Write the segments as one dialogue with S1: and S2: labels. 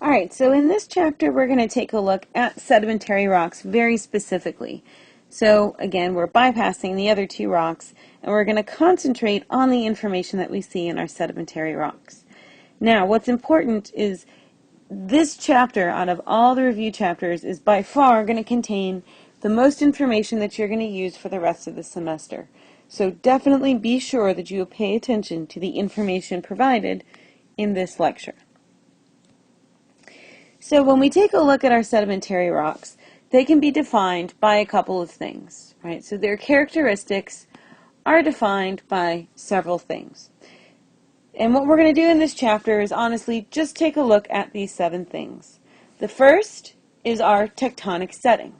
S1: Alright, so in this chapter we're going to take a look at sedimentary rocks very specifically. So again, we're bypassing the other two rocks and we're going to concentrate on the information that we see in our sedimentary rocks. Now, what's important is this chapter, out of all the review chapters, is by far going to contain the most information that you're going to use for the rest of the semester. So definitely be sure that you pay attention to the information provided in this lecture. So when we take a look at our sedimentary rocks, they can be defined by a couple of things, right? So their characteristics are defined by several things. And what we're going to do in this chapter is honestly just take a look at these 7 things. The first is our tectonic setting,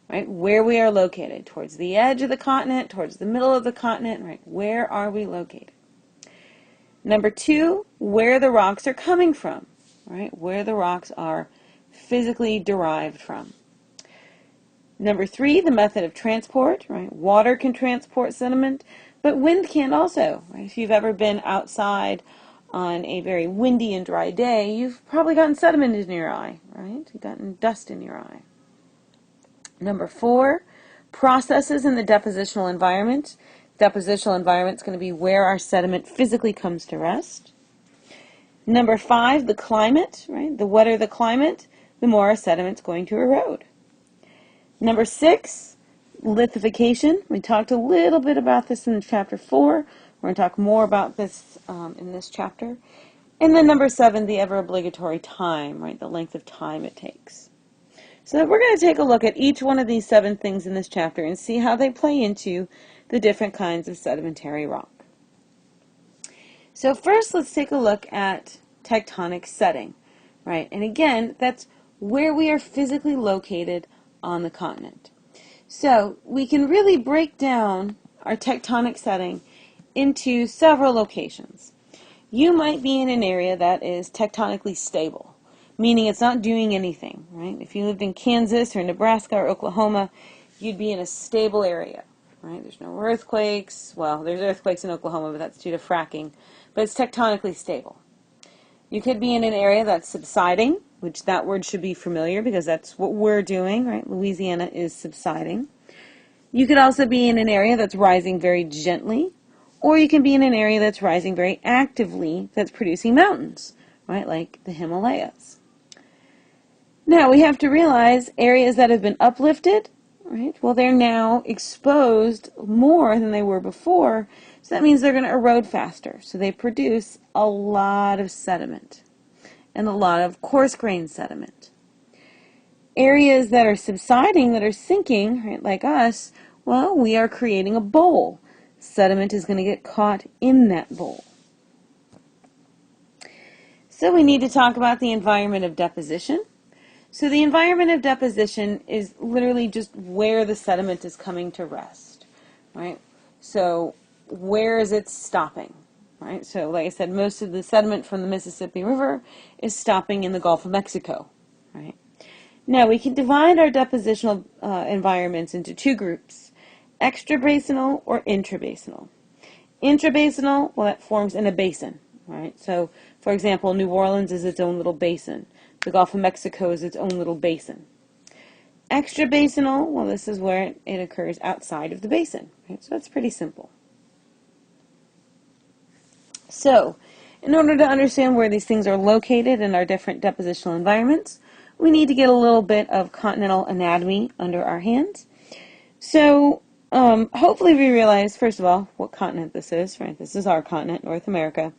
S1: right? Where we are located, towards the edge of the continent, towards the middle of the continent, right? Where are we located? Number 2, where the rocks are coming from, right? Where the rocks are physically derived from. Number 3, the method of transport, right? Water can transport sediment, but wind can also, right? If you've ever been outside on a very windy and dry day, you've probably gotten sediment in your eye, right? You've gotten dust in your eye. Number 4, processes in the depositional environment. Depositional environment is going to be where our sediment physically comes to rest. Number 5, the climate, right? The wetter the climate, the more our sediment's going to erode. Number 6, lithification. We talked a little bit about this in chapter 4. We're going to talk more about this in this chapter. And then number 7, the ever obligatory time, right? The length of time it takes. So we're going to take a look at each one of these 7 things in this chapter and see how they play into the different kinds of sedimentary rock. So first, let's take a look at tectonic setting, right? And again, that's where we are physically located on the continent. So we can really break down our tectonic setting into several locations. You might be in an area that is tectonically stable, meaning it's not doing anything, right? If you lived in Kansas or Nebraska or Oklahoma, you'd be in a stable area, right? There's no earthquakes. Well, there's earthquakes in Oklahoma, but that's due to fracking. But it's tectonically stable. You could be in an area that's subsiding, which that word should be familiar because that's what we're doing, right? Louisiana is subsiding. You could also be in an area that's rising very gently, or you can be in an area that's rising very actively, that's producing mountains, right? Like the Himalayas. Now, we have to realize areas that have been uplifted, right? Well, they're now exposed more than they were before, so that means they're going to erode faster. So they produce a lot of sediment and a lot of coarse-grained sediment. Areas that are subsiding, that are sinking, right, like us, well, we are creating a bowl. Sediment is going to get caught in that bowl. So we need to talk about the environment of deposition. So the environment of deposition is literally just where the sediment is coming to rest, right? So where is it stopping, right? So like I said, most of the sediment from the Mississippi River is stopping in the Gulf of Mexico, right? Now we can divide our depositional environments into 2 groups, extrabasinal or intrabasinal. Intrabasinal, well, that forms in a basin, right? So for example, New Orleans is its own little basin. The Gulf of Mexico is its own little basin. Extrabasinal, well, this is where it occurs outside of the basin, right? So that's pretty simple. So, in order to understand where these things are located in our different depositional environments, we need to get a little bit of continental anatomy under our hands. So, hopefully we realize, first of all, what continent this is, right? This is our continent, North America.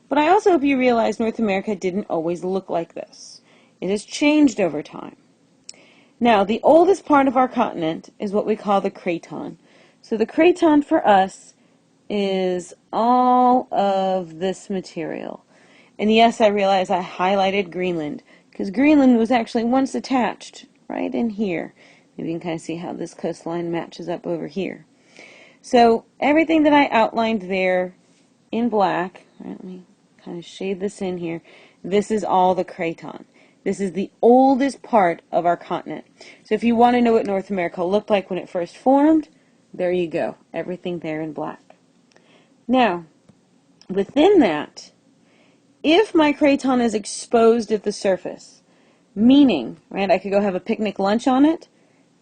S1: But I also hope you realize North America didn't always look like this. It has changed over time. Now, the oldest part of our continent is what we call the craton. So the craton for us is all of this material. And yes, I realize I highlighted Greenland, because Greenland was actually once attached right in here. Maybe you can kind of see how this coastline matches up over here. So everything that I outlined there in black, right, let me kind of shade this in here, this is all the craton. This is the oldest part of our continent. So if you want to know what North America looked like when it first formed, there you go. Everything there in black. Now, within that If my craton is exposed at the surface, meaning, right, I could go have a picnic lunch on it,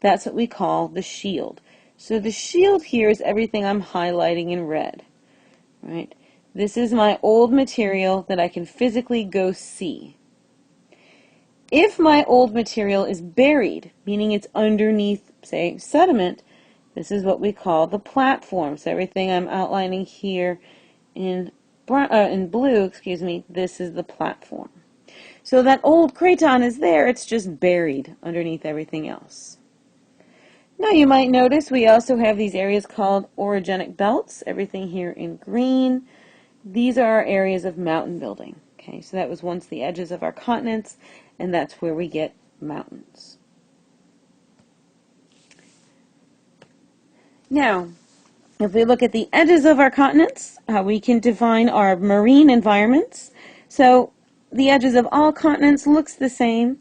S1: that's what we call the shield. So the shield here is everything I'm highlighting in red, right? This is my old material that I can physically go see. If my old material is buried, meaning it's underneath, say, sediment, this is what we call the platform. So everything I'm outlining here in blue, this is the platform. So that old craton is there, it's just buried underneath everything else. Now you might notice we also have these areas called orogenic belts, everything here in green. These are our areas of mountain building. Okay, so that was once the edges of our continents, and that's where we get mountains. Now, if we look at the edges of our continents, we can define our marine environments. So the edges of all continents looks the same.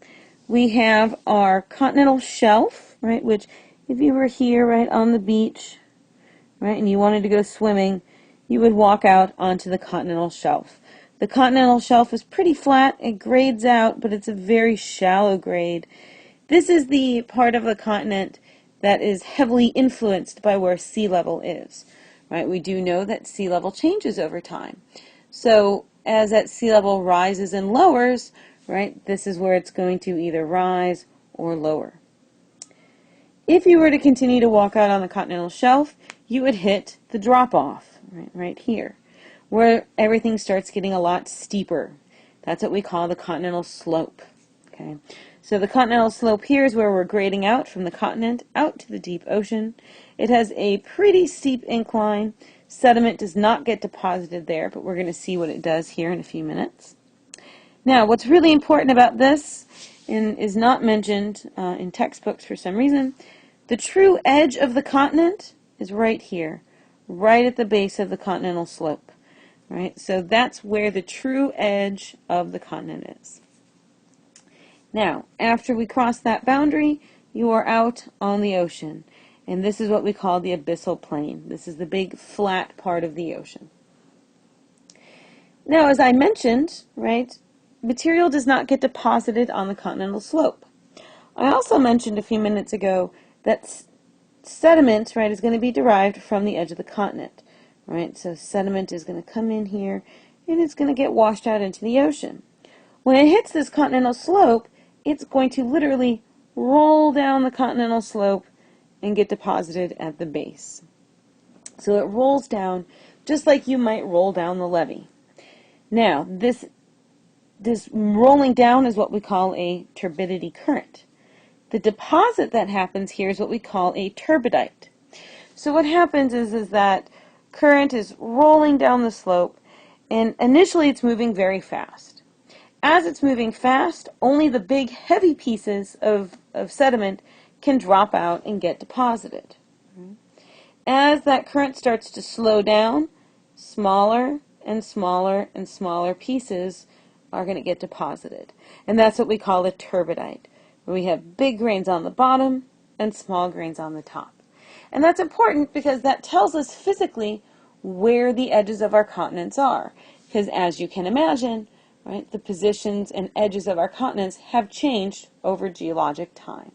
S1: We have our continental shelf, right, which if you were here, right, on the beach, right, and you wanted to go swimming, you would walk out onto the continental shelf. The continental shelf is pretty flat. It grades out, but it's a very shallow grade. This is the part of the continent that is heavily influenced by where sea level is, right? We do know that sea level changes over time. So as that sea level rises and lowers, right, this is where it's going to either rise or lower. If you were to continue to walk out on the continental shelf, you would hit the drop-off, right here, where everything starts getting a lot steeper. That's what we call the continental slope. Okay, so the continental slope here is where we're grading out from the continent out to the deep ocean. It has a pretty steep incline. Sediment does not get deposited there, but we're going to see what it does here in a few minutes. Now, what's really important about this and is not mentioned in textbooks for some reason, the true edge of the continent is right here, right at the base of the continental slope. Right? So that's where the true edge of the continent is. Now, after we cross that boundary, you are out on the ocean. And this is what we call the abyssal plain. This is the big flat part of the ocean. Now, as I mentioned, right, material does not get deposited on the continental slope. I also mentioned a few minutes ago that sediment, right, is going to be derived from the edge of the continent. Right, so sediment is going to come in here and it's going to get washed out into the ocean. When it hits this continental slope, it's going to literally roll down the continental slope and get deposited at the base. So it rolls down just like you might roll down the levee. Now, this rolling down is what we call a turbidity current. The deposit that happens here is what we call a turbidite. So what happens is that current is rolling down the slope, and initially it's moving very fast. As it's moving fast, only the big heavy pieces of sediment can drop out and get deposited. As that current starts to slow down, smaller and smaller and smaller pieces are going to get deposited. And that's what we call a turbidite, where we have big grains on the bottom and small grains on the top. And that's important because that tells us physically where the edges of our continents are. Because as you can imagine, right, the positions and edges of our continents have changed over geologic time.